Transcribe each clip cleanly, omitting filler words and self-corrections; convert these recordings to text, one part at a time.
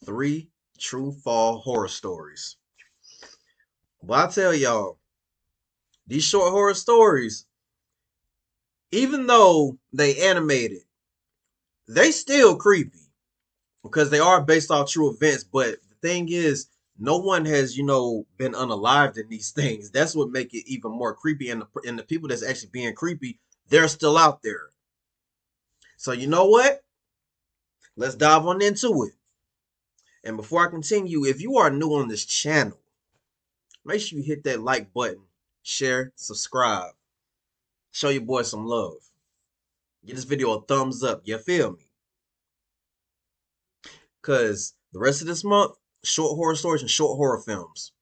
3 true fall horror stories. But I tell y'all, these short horror stories, even though they animated, they still creepy because they are based off true events. But the thing is, no one has, been unalived in these things. That's what make it even more creepy. And the people that's actually being creepy, they're still out there. So you know what? Let's dive on into it. And before I continue, if you are new on this channel, make sure you hit that like button, share, subscribe, show your boy some love. Give this video a thumbs up, you feel me? Because the rest of this month, short horror stories and short horror films.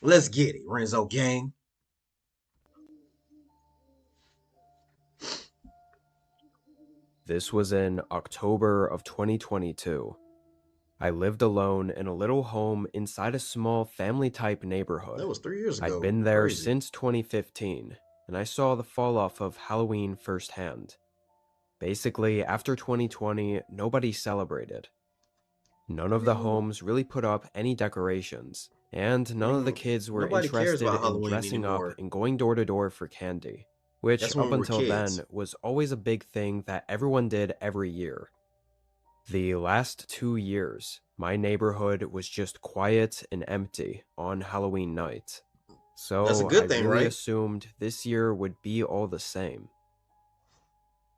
Let's get it, Renzo gang. This was in October of 2022. I lived alone in a little home inside a small family-type neighborhood. That was 3 years ago. I'd been there Crazy. since 2015, and I saw the fall-off of Halloween firsthand. Basically, after 2020, nobody celebrated. None of the homes really put up any decorations, and none of the kids were Nobody cares interested about in Halloween dressing up anymore. and going door to door for candy, which That's when up we were until kids. then was always a big thing that everyone did every year. The last 2 years, my neighborhood was just quiet and empty on Halloween night. That's a So I good thing, really right? assumed this year would be all the same.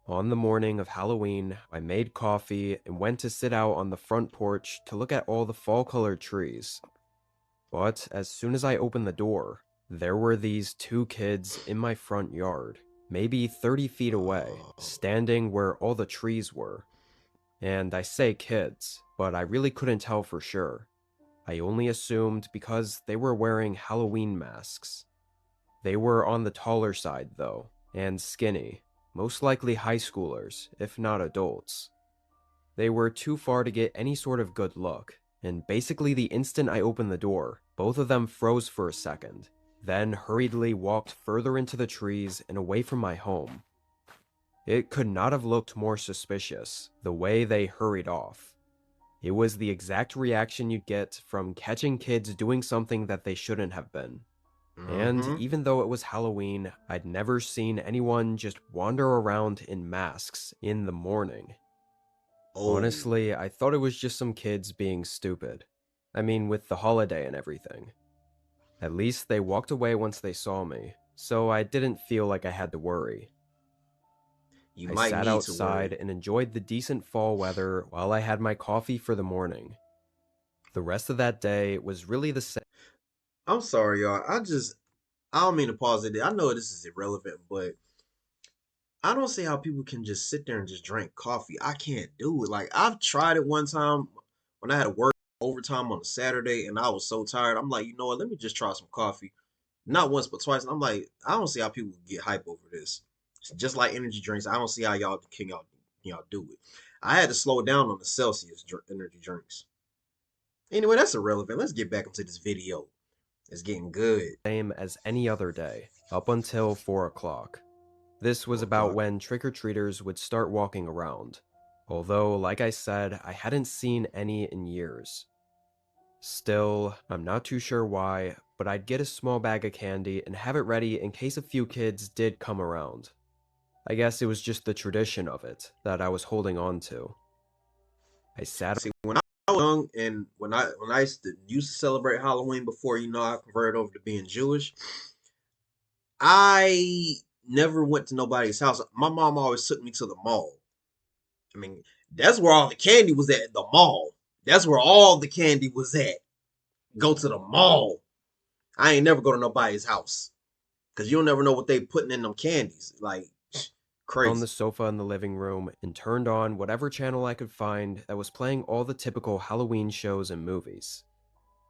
On the morning of Halloween, I made coffee and went to sit out on the front porch to look at all the fall-colored trees. But as soon as I opened the door, there were these 2 kids in my front yard, maybe 30 feet away, standing where all the trees were. And I say kids, but I really couldn't tell for sure. I only assumed because they were wearing Halloween masks. They were on the taller side, though, and skinny, most likely high schoolers, if not adults. They were too far to get any sort of good look, and basically the instant I opened the door, both of them froze for a second, then hurriedly walked further into the trees and away from my home. It could not have looked more suspicious, the way they hurried off. It was the exact reaction you'd get from catching kids doing something that they shouldn't have been. And even though it was Halloween, I'd never seen anyone just wander around in masks in the morning. Honestly, I thought it was just some kids being stupid. I mean, with the holiday and everything. At least they walked away once they saw me, so I didn't feel like I had to worry. I sat outside and enjoyed the decent fall weather while I had my coffee for the morning. The rest of that day was really the same. I'm sorry, y'all. I don't mean to pause it. I know this is irrelevant, but I don't see how people can just sit there and just drink coffee. I can't do it. Like, I've tried it one time when I had to work overtime on a Saturday and I was so tired. I'm like, you know what? Let me just try some coffee. Not once, but twice. And I'm like, I don't see how people get hype over this. It's just like energy drinks. I don't see how y'all do it. I had to slow down on the energy drinks. Anyway, that's irrelevant. Let's get back into this video. It's getting good. Same as any other day, up until 4 o'clock. This was about when trick-or-treaters would start walking around. Although, like I said, I hadn't seen any in years. Still, I'm not too sure why, but I'd get a small bag of candy and have it ready in case a few kids did come around. I guess it was just the tradition of it that I was holding on to. I sat. See, when I was young and when I used to celebrate Halloween before I converted over to being Jewish, I never went to nobody's house. My mom always took me to the mall. I mean, that's where all the candy was at, the mall. That's where all the candy was at. Go to the mall. I ain't never go to nobody's house. Cause you'll never know what they putting in them candies. Like, on the crazy. sofa in the living room and turned on whatever channel I could find that was playing all the typical Halloween shows and movies.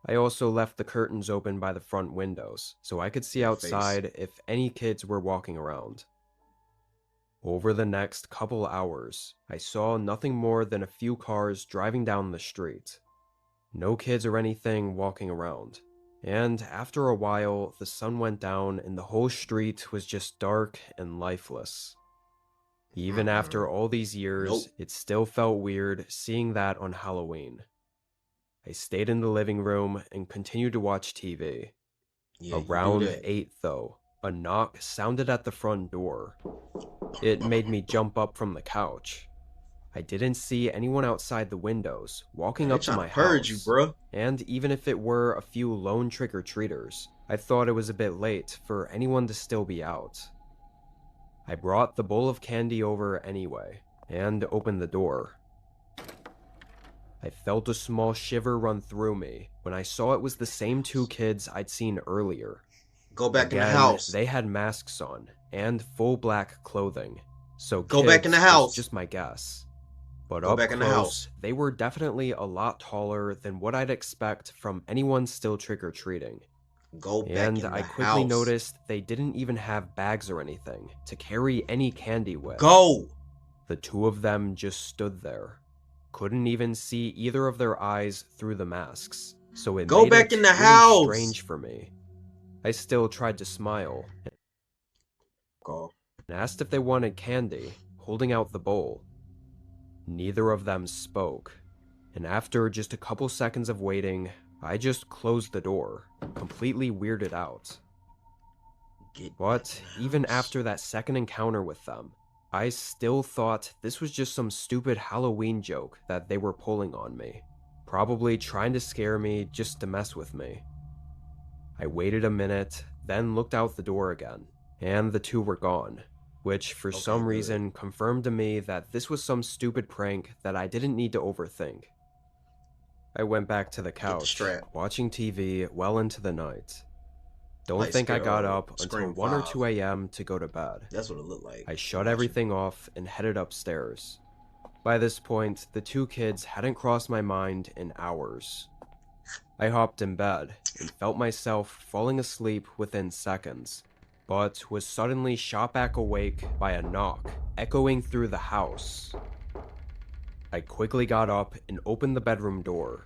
I also left the curtains open by the front windows, so I could see Your face. outside if any kids were walking around. Over the next couple hours, I saw nothing more than a few cars driving down the street. No kids or anything walking around. And after a while, the sun went down and the whole street was just dark and lifeless. Even after all these years, Nope. it still felt weird seeing that on Halloween. I stayed in the living room and continued to watch TV. Yeah, you do Around that. 8, though, a knock sounded at the front door. It made me jump up from the couch. I didn't see anyone outside the windows walking Man, they up to trying to my purge you, house, bro. and even if it were a few lone trick-or-treaters, I thought it was a bit late for anyone to still be out. I brought the bowl of candy over anyway, and opened the door. I felt a small shiver run through me when I saw it was the same two kids I'd seen earlier. Go back in the Again, house. they had masks on and full black clothing, so Go back in the kids was house. just my guess. But Go up back in the close, house. they were definitely a lot taller than what I'd expect from anyone still trick-or-treating. Go back And in the I quickly house. noticed they didn't even have bags or anything to carry any candy with. Go. The two of them just stood there. Couldn't even see either of their eyes through the masks, so it Go made back it in the really house. strange for me. I still tried to smile Go. and asked if they wanted candy, holding out the bowl. Neither of them spoke, and after just a couple seconds of waiting, I just closed the door, completely weirded out. Get But back in the even house. after that second encounter with them, I still thought this was just some stupid Halloween joke that they were pulling on me, probably trying to scare me just to mess with me. I waited a minute, then looked out the door again, and the two were gone, which for some good. reason confirmed to me that this was some stupid prank that I didn't need to overthink. I went back to the Get the couch, strap. watching TV well into the night. Don't Like think I Scare- got up until Scream 1 or 5. 2 a.m. to go to bed. That's what it looked like. I shut Watching. everything off and headed upstairs. By this point, the two kids hadn't crossed my mind in hours. I hopped in bed and felt myself falling asleep within seconds, but was suddenly shot back awake by a knock echoing through the house. I quickly got up and opened the bedroom door.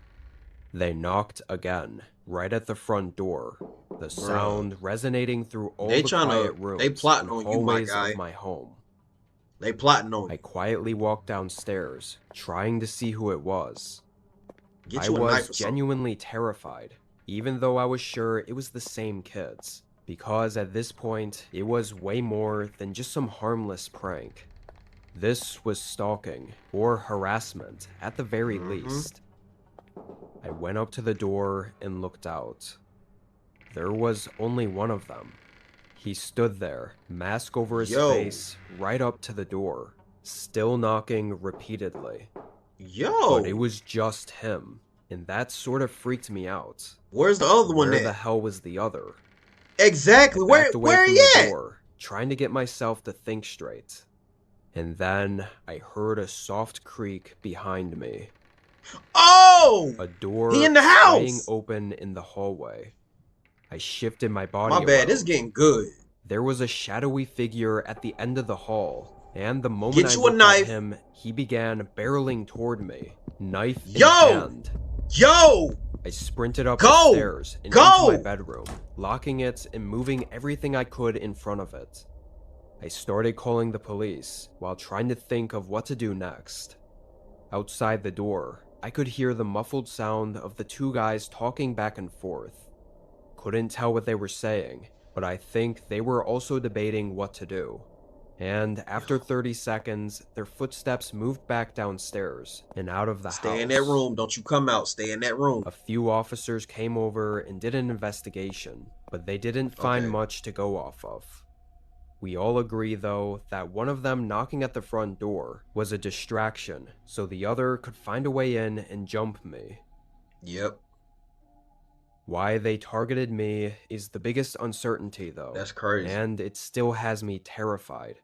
They knocked again, right at the front door, the sound resonating through all the quiet rooms and hallways of my home. They plotting on I you. quietly walked downstairs, trying to see who it was. Get I you a knife was or something. genuinely terrified, even though I was sure it was the same kids, because at this point, it was way more than just some harmless prank. This was stalking, or harassment, at the very least. I went up to the door and looked out. There was only one of them. He stood there, mask over his face, right up to the door, still knocking repeatedly. But it was just him, and that sort of freaked me out. Where's the other one Where at? the hell was the other? Exactly. I backed away from he the at? door, trying to get myself to think straight. And then I heard a soft creak behind me. Oh! A door He in the swaying house! open in the hallway. I shifted my body My bad, around. it's getting good. There was a shadowy figure at the end of the hall, and the moment Get I you a looked knife. at him, he began barreling toward me, knife in Yo! hand. Yo! I sprinted up Go! the stairs and Go! into my bedroom, locking it and moving everything I could in front of it. I started calling the police while trying to think of what to do next. Outside the door, I could hear the muffled sound of the two guys talking back and forth. Couldn't tell what they were saying, but I think they were also debating what to do. And after 30 seconds, their footsteps moved back downstairs and out of the house. Stay in that room. Don't you come out. Stay in that room. A few officers came over and did an investigation, but they didn't find much to go off of. We all agree, though, that one of them knocking at the front door was a distraction, so the other could find a way in and jump me. Yep. Why they targeted me is the biggest uncertainty, though. That's crazy. And it still has me terrified.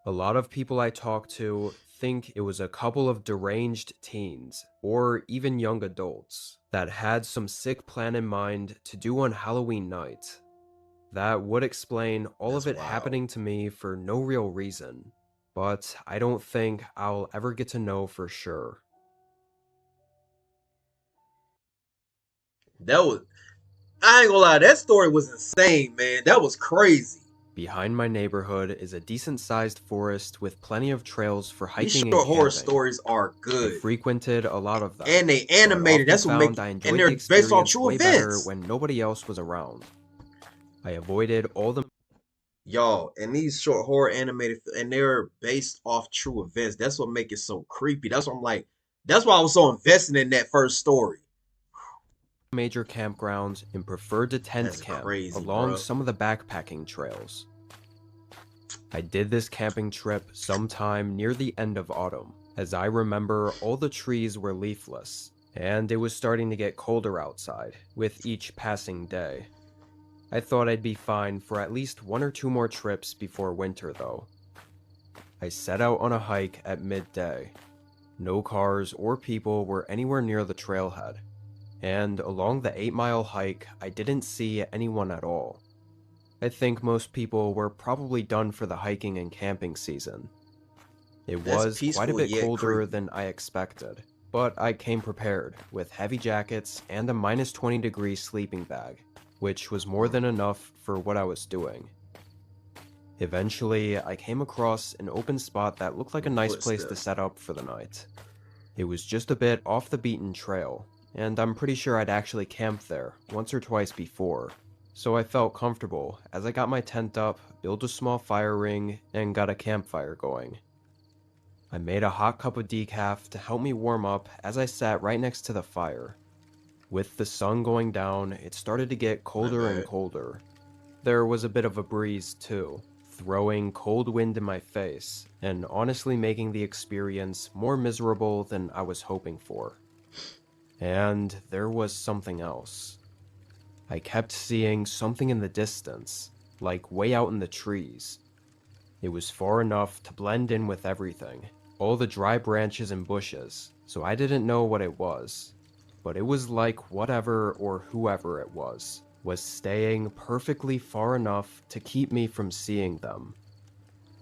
A lot of people I talk to think it was a couple of deranged teens, or even young adults, that had some sick plan in mind to do on Halloween night. That would explain all of it happening to me for no real reason, but I don't think I'll ever get to know for sure. I ain't gonna lie, that story was insane, man. That was crazy. Behind my neighborhood is a decent-sized forest with plenty of trails for These hiking and short horror camping. stories are I good. frequented a lot of them, And they but animated. often That's what make found I and enjoyed the they're based off experience true way better events. when nobody else was around. I avoided all the Y'all, and these short horror animated and they're based off true events. That's what make it so creepy. That's what I'm like. That's why I was so invested in that first story. major campgrounds and preferred to tent That's camp crazy, along bro. some of the backpacking trails. I did this camping trip sometime near the end of autumn, as I remember all the trees were leafless, and it was starting to get colder outside with each passing day. I thought I'd be fine for at least 1 or 2 more trips before winter, though. I set out on a hike at midday. No cars or people were anywhere near the trailhead, and along the 8-mile hike, I didn't see anyone at all. I think most people were probably done for the hiking and camping season. It That's was quite a peaceful bit yet colder creepy. than I expected, but I came prepared with heavy jackets and a minus 20-degree sleeping bag, which was more than enough for what I was doing. Eventually, I came across an open spot that looked like a nice place to Footsteps. set up for the night. It was just a bit off the beaten trail, and I'm pretty sure I'd actually camped there once or twice before, so I felt comfortable as I got my tent up, built a small fire ring, and got a campfire going. I made a hot cup of decaf to help me warm up as I sat right next to the fire. With the sun going down, it started to get My colder and bad. colder. There was a bit of a breeze too, throwing cold wind in my face, and honestly making the experience more miserable than I was hoping for. And there was something else. I kept seeing something in the distance, like way out in the trees. It was far enough to blend in with everything, all the dry branches and bushes, so I didn't know what it was. But it was like whatever or whoever it was staying perfectly far enough to keep me from seeing them.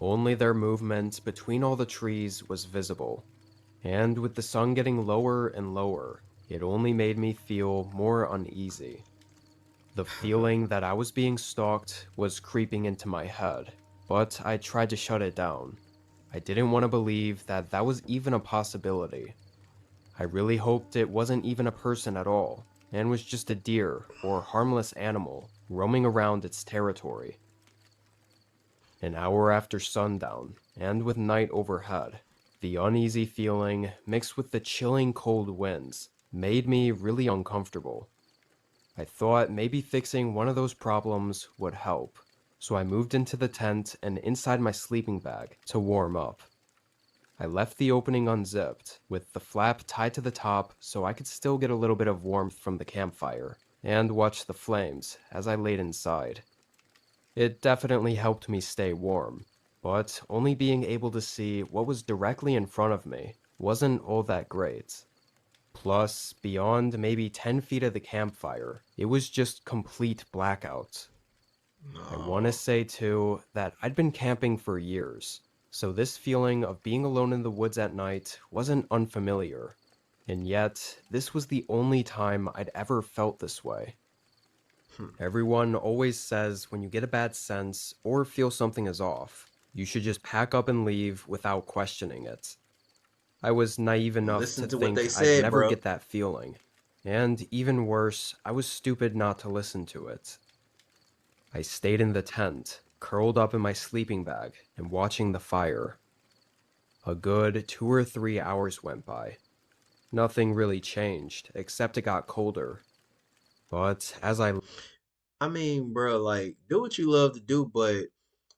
Only their movement between all the trees was visible, and with the sun getting lower and lower, it only made me feel more uneasy. The feeling that I was being stalked was creeping into my head, but I tried to shut it down. I didn't want to believe that that was even a possibility. I really hoped it wasn't even a person at all, and was just a deer or harmless animal roaming around its territory. An hour after sundown, and with night overhead, the uneasy feeling, mixed with the chilling cold winds, made me really uncomfortable. I thought maybe fixing one of those problems would help, so I moved into the tent and inside my sleeping bag to warm up. I left the opening unzipped, with the flap tied to the top so I could still get a little bit of warmth from the campfire, and watch the flames as I laid inside. It definitely helped me stay warm, but only being able to see what was directly in front of me wasn't all that great. Plus, beyond maybe 10 feet of the campfire, it was just complete blackout. I want to No. say, too, that I'd been camping for years, so this feeling of being alone in the woods at night wasn't unfamiliar. And yet, this was the only time I'd ever felt this way. Hmm. Everyone always says when you get a bad sense or feel something is off, you should just pack up and leave without questioning it. I was naive enough Listen to to what think they I'd said, never bro. get that feeling. And even worse, I was stupid not to listen to it. I stayed in the tent, curled up in my sleeping bag, and watching the fire. A good 2 or 3 hours went by. Nothing really changed, except it got colder. But as I I mean, bro, like do what you love to do, but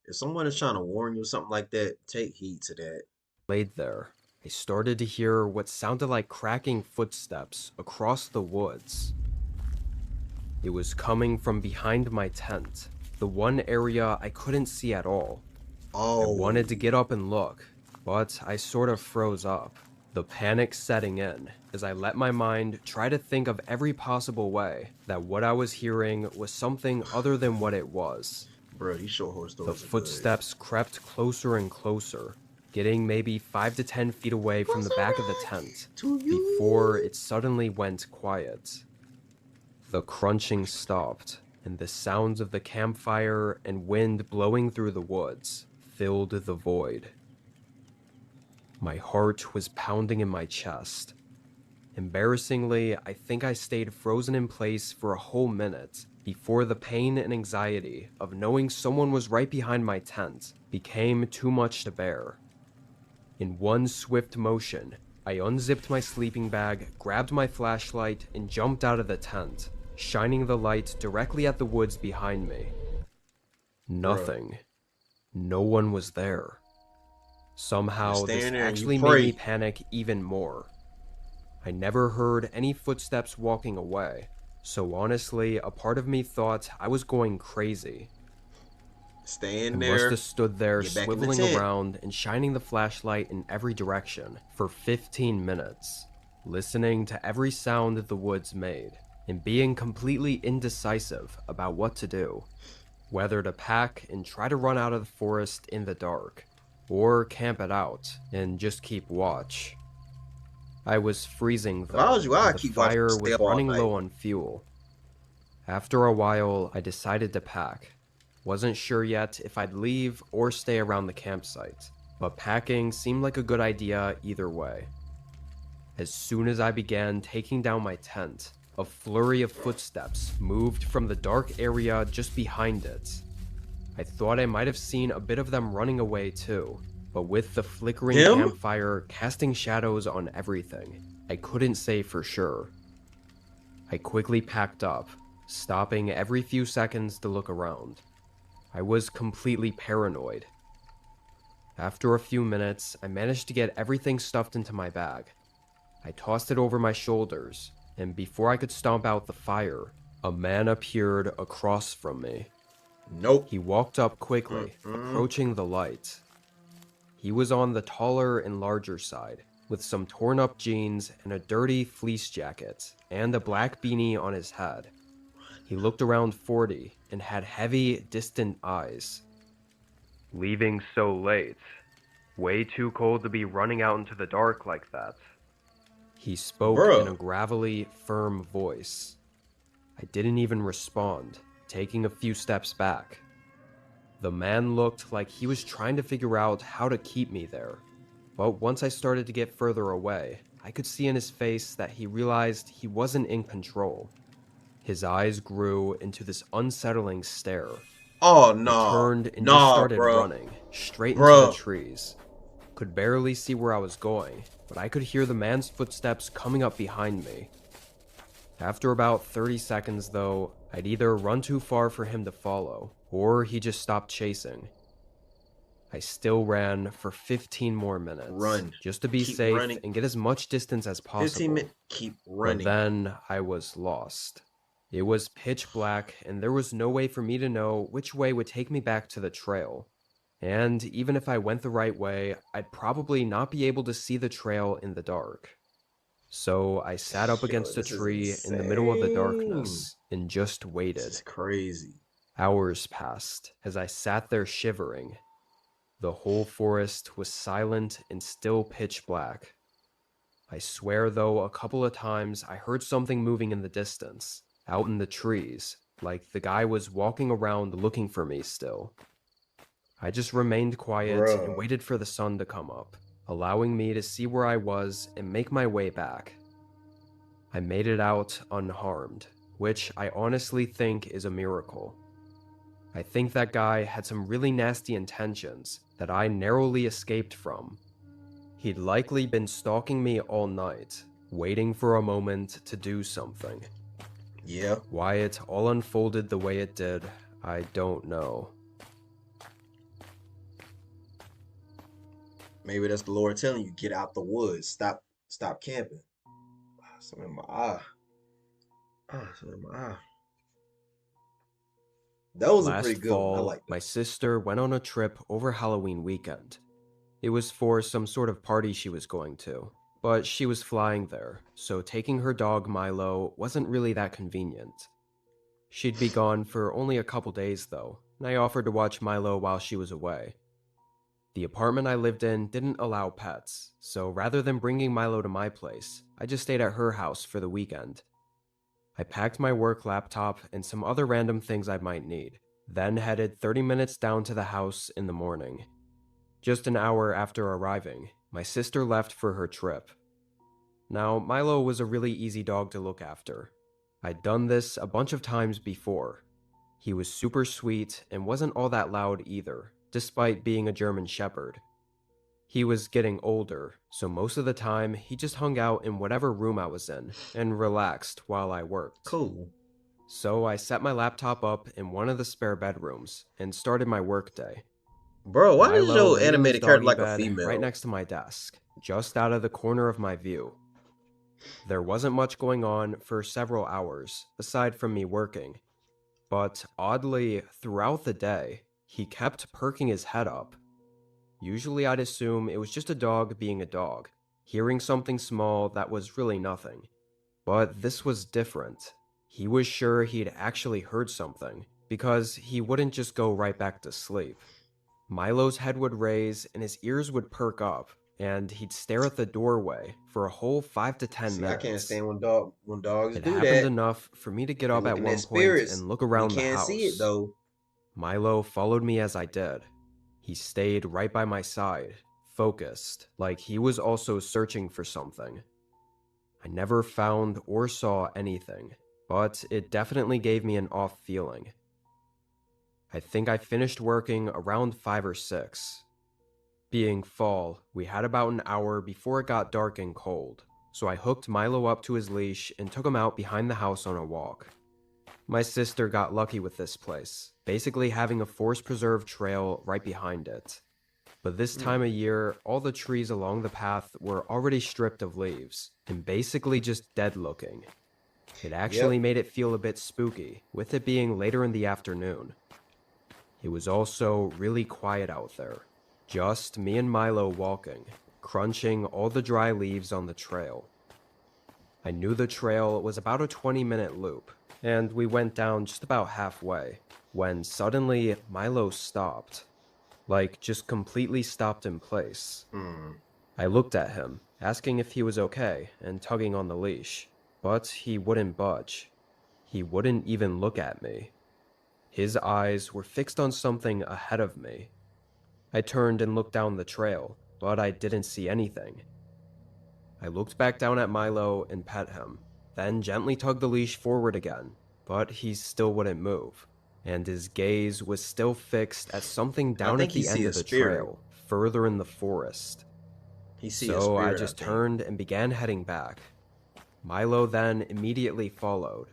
if someone is trying to warn you or something like that, take heed to that. laid there, I started to hear what sounded like cracking footsteps across the woods. It was coming from behind my tent, the one area I couldn't see at all. I Oh, wanted to get up and look, but I sort of froze up, the panic setting in as I let my mind try to think of every possible way that what I was hearing was something other than what it was. bro, these short horror The stories are good. footsteps crept closer and closer, getting maybe 5 to 10 feet away from the Closer back of the back tent, to before you. it suddenly went quiet. The crunching stopped, and the sounds of the campfire and wind blowing through the woods filled the void. My heart was pounding in my chest. Embarrassingly, I think I stayed frozen in place for a whole minute before the pain and anxiety of knowing someone was right behind my tent became too much to bear. In one swift motion, I unzipped my sleeping bag, grabbed my flashlight, and jumped out of the tent, shining the light directly at the woods behind me. Bruh. Nothing. No one was there. Just Somehow, this stand there and you actually made me pray. panic even more. I never heard any footsteps walking away, so honestly, a part of me thought I was going crazy. I Stand must have there. stood there Get back in the swiveling tent. around and shining the flashlight in every direction for 15 minutes, listening to every sound the woods made, and being completely indecisive about what to do. Whether to pack and try to run out of the forest in the dark, or camp it out and just keep watch. I was freezing If I was though, you, and I'd the keep watching, fire stay was up all running night. low on fuel. After a while, I decided to pack. Wasn't sure yet if I'd leave or stay around the campsite, but packing seemed like a good idea either way. As soon as I began taking down my tent, a flurry of footsteps moved from the dark area just behind it. I thought I might have seen a bit of them running away too, but with the flickering Them? campfire casting shadows on everything, I couldn't say for sure. I quickly packed up, stopping every few seconds to look around. I was completely paranoid. After a few minutes, I managed to get everything stuffed into my bag. I tossed it over my shoulders, and before I could stomp out the fire, a man appeared across from me. Nope. He walked up quickly, Mm-mm. approaching the light. He was on the taller and larger side, with some torn up jeans and a dirty fleece jacket, and a black beanie on his head. He looked around 40 and had heavy, distant eyes. Leaving so late. Way too cold to be running out into the dark like that. He spoke in a Bruh. gravelly, firm voice. I didn't even respond, taking a few steps back. The man looked like he was trying to figure out how to keep me there. But once I started to get further away, I could see in his face that he realized he wasn't in control. His eyes grew into this unsettling stare. Oh, I nah. turned and just Nah, started bruh. running, straight into the Bruh. trees. Could barely see where I was going, but I could hear the man's footsteps coming up behind me. After about 30 seconds, though, I'd either run too far for him to follow, or he just stopped chasing. I still ran for 15 more minutes, Run. just to be Keep safe running. and get as much distance as 15 possible. minutes. Keep But running. then I was lost. It was pitch black, and there was no way for me to know which way would take me back to the trail. And even if I went the right way, I'd probably not be able to see the trail in the dark. So I sat up Yo, against a this is tree in the middle of the insane. darkness and just This waited. is crazy. Hours passed as I sat there shivering. The whole forest was silent and still pitch black. I swear, though, a couple of times I heard something moving in the distance, out in the trees, like the guy was walking around looking for me still. I just remained quiet and Bruh. waited for the sun to come up, allowing me to see where I was and make my way back. I made it out unharmed, which I honestly think is a miracle. I think that guy had some really nasty intentions that I narrowly escaped from. He'd likely been stalking me all night, waiting for a moment to do something. Yeah. Why it all unfolded the way it did, I don't know. Maybe that's the Lord telling you, get out the woods. Stop camping. Something in my eye. Something in my eye. That was a pretty Last good one. I fall, like my that. sister went on a trip over Halloween weekend. It was for some sort of party she was going to, but she was flying there, so taking her dog Milo wasn't really that convenient. She'd be gone for only a couple days though, and I offered to watch Milo while she was away. The apartment I lived in didn't allow pets, so rather than bringing Milo to my place, I just stayed at her house for the weekend. I packed my work laptop and some other random things I might need, then headed 30 minutes down to the house in the morning. Just an hour after arriving, my sister left for her trip. Now, Milo was a really easy dog to look after. I'd done this a bunch of times before. He was super sweet and wasn't all that loud either, despite being a German Shepherd. He was getting older, so most of the time he just hung out in whatever room I was in and relaxed while I worked. Cool. So I set my laptop up in one of the spare bedrooms and started my workday. Bro, why is Milo your laid in his animated character doggy like a bed right female? next to my desk, just out of the corner of my view. There wasn't much going on for several hours, aside from me working. But oddly, throughout the day, he kept perking his head up. Usually I'd assume it was just a dog being a dog, hearing something small that was really nothing. But this was different. He was sure he'd actually heard something, because he wouldn't just go right back to sleep. Milo's head would raise and his ears would perk up, and he'd stare at the doorway for a whole 5 to 10 See, I minutes. can't stand when dogs It do happened that. enough for me to get They're up at looking one at point spirits. and look You around the can't house. see it though. Milo followed me as I did. He stayed right by my side, focused, like he was also searching for something. I never found or saw anything, but it definitely gave me an off feeling. I think I finished working around 5 or 6. Being fall, we had about an hour before it got dark and cold, so I hooked Milo up to his leash and took him out behind the house on a walk. My sister got lucky with this place, basically having a forest-preserved trail right behind it. But this time of year, all the trees along the path were already stripped of leaves, and basically just dead-looking. It actually made it feel a bit spooky, with it being later in the afternoon. It was also really quiet out there. Just me and Milo walking, crunching all the dry leaves on the trail. I knew the trail was about a 20-minute loop, and we went down just about halfway, when suddenly Milo stopped. Like, just completely stopped in place. I looked at him, asking if he was okay, and tugging on the leash, but he wouldn't budge. He wouldn't even look at me. His eyes were fixed on something ahead of me. I turned and looked down the trail, but I didn't see anything. I looked back down at Milo and pet him, then gently tugged the leash forward again, but he still wouldn't move, and his gaze was still fixed at something down think at he the see end a of the spirit. trail, further in the forest. He see a So spirit. I just turned and began heading back. Milo then immediately followed.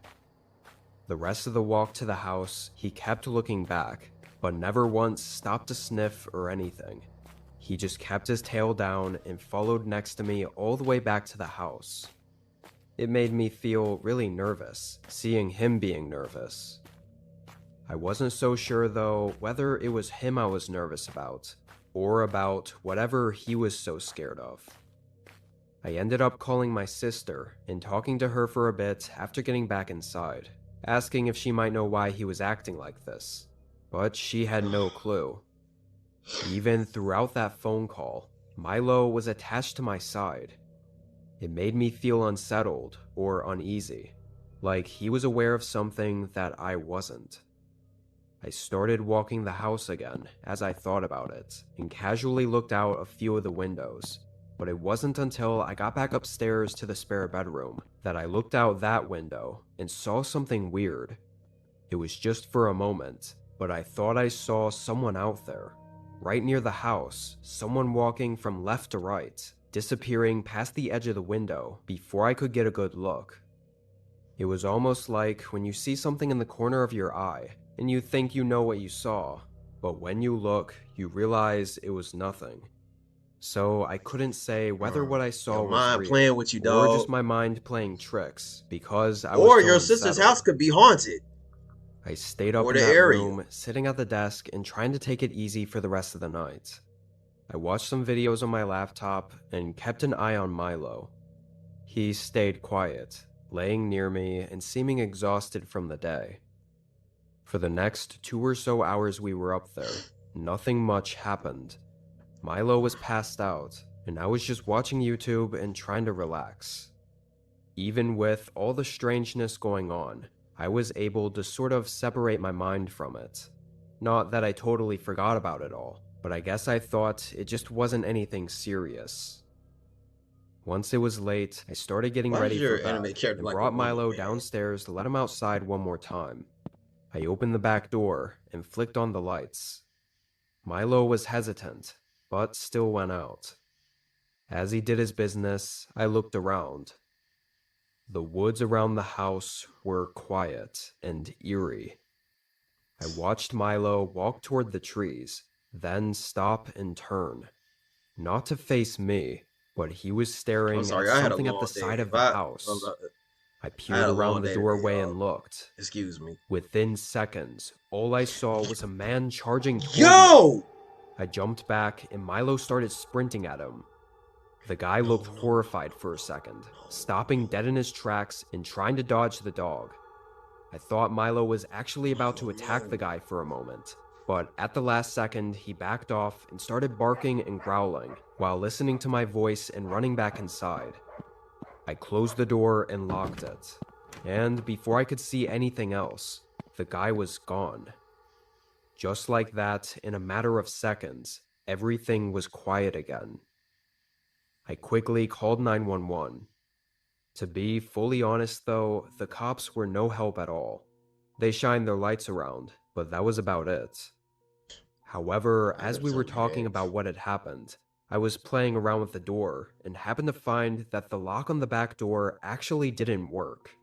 The rest of the walk to the house, he kept looking back, but never once stopped to sniff or anything. He just kept his tail down and followed next to me all the way back to the house. It made me feel really nervous, seeing him being nervous. I wasn't so sure though whether it was him I was nervous about, or about whatever he was so scared of. I ended up calling my sister and talking to her for a bit after getting back inside, asking if she might know why he was acting like this, but she had no clue. Even throughout that phone call, Milo was attached to my side. It made me feel unsettled or uneasy, like he was aware of something that I wasn't. I started walking the house again as I thought about it, and casually looked out a few of the windows, but it wasn't until I got back upstairs to the spare bedroom that I looked out that window and saw something weird. It was just for a moment, but I thought I saw someone out there. Right near the house, someone walking from left to right, disappearing past the edge of the window before I could get a good look. It was almost like when you see something in the corner of your eye, and you think you know what you saw, but when you look, you realize it was nothing. So I couldn't say whether what I saw Your was mind real, playing with you, or just dog. my mind playing tricks, because I was Or so your sister's unsettled. house could be haunted. I stayed up Or in the that area. room, sitting at the desk and trying to take it easy for the rest of the night. I watched some videos on my laptop and kept an eye on Milo. He stayed quiet, laying near me and seeming exhausted from the day. For the next 2 or so hours we were up there, nothing much happened. Milo was passed out, and I was just watching YouTube and trying to relax. Even with all the strangeness going on, I was able to sort of separate my mind from it. Not that I totally forgot about it all, but I guess I thought it just wasn't anything serious. Once it was late, I started getting Why does ready for your anime bed character and like a brought woman, Milo man? downstairs to let him outside one more time. I opened the back door and flicked on the lights. Milo was hesitant, but still went out. As he did his business, I looked around. The woods around the house were quiet and eerie. I watched Milo walk toward the trees, then stop and turn. Not to face me, but he was I'm staring at sorry, I had a something at the long day. side of If the I house. I I had peered a around long the day today, doorway y'all. and looked. Excuse me. Within seconds, all I saw was a man charging toward me. Yo! I jumped back and Milo started sprinting at him. The guy No, looked no, no, horrified for a second, stopping dead in his tracks and trying to dodge the dog. I thought Milo was actually about to attack the no. guy for a moment, but at the last second, he backed off and started barking and growling while listening to my voice and running back inside. I closed the door and locked it, and before I could see anything else, the guy was gone. Just like that, in a matter of seconds, everything was quiet again. I quickly called 911. To be fully honest, though, the cops were no help at all. They shined their lights around, but that was about it. However, I as gotta we were tell you, talking gang. about what had happened, I was playing around with the door and happened to find that the lock on the back door actually didn't work.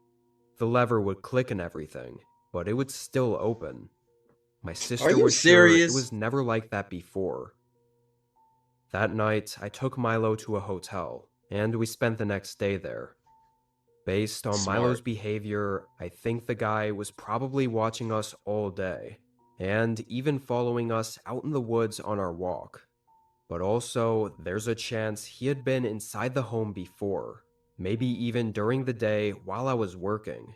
The lever would click and everything, but it would still open. My Are sister you was sure it serious? was never like that before. That night, I took Milo to a hotel, and we spent the next day there. Based on Smart. Milo's behavior, I think the guy was probably watching us all day, and even following us out in the woods on our walk. But also, there's a chance he had been inside the home before, maybe even during the day while I was working.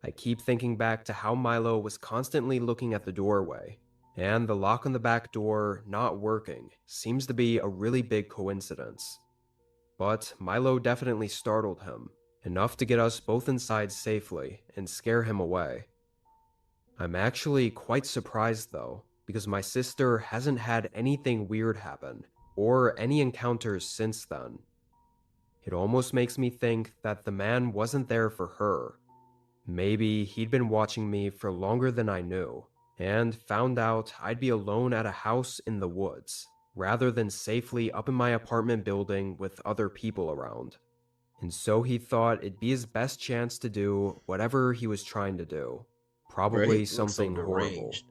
I keep thinking back to how Milo was constantly looking at the doorway, and the lock on the back door not working seems to be a really big coincidence. But Milo definitely startled him, enough to get us both inside safely and scare him away. I'm actually quite surprised though, because my sister hasn't had anything weird happen, or any encounters since then. It almost makes me think that the man wasn't there for her. Maybe he'd been watching me for longer than I knew, and found out I'd be alone at a house in the woods, rather than safely up in my apartment building with other people around. And so he thought it'd be his best chance to do whatever he was trying to do. Bro, Probably he looks so something horrible. deranged.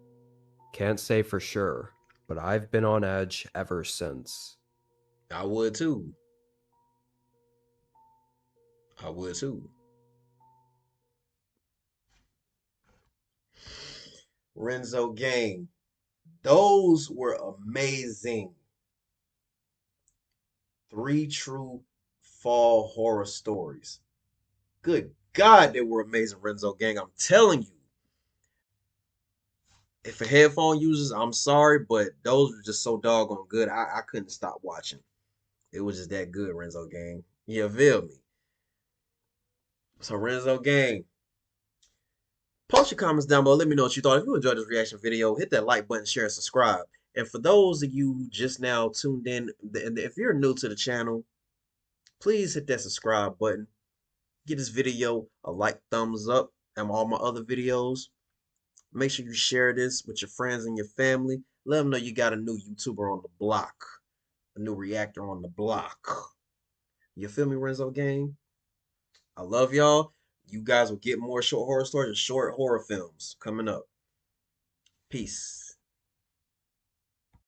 Can't say for sure, but I've been on edge ever since. I would too. I would too. Renzo gang. Those were amazing. Three true fall horror stories. Good God, they were amazing, Renzo gang. I'm telling you. If for headphone users, I'm sorry, but those were just so doggone good. I couldn't stop watching. It was just that good, Renzo gang. You feel me? So Renzo gang, post your comments down below. Let me know what you thought. If you enjoyed this reaction video, hit that like button, share, and subscribe. And for those of you who just now tuned in, if you're new to the channel, please hit that subscribe button. Give this video a like, thumbs up, and all my other videos. Make sure you share this with your friends and your family. Let them know you got a new YouTuber on the block, a new reactor on the block. You feel me, Renzo gang? I love y'all. You guys will get more short horror stories and short horror films coming up. Peace.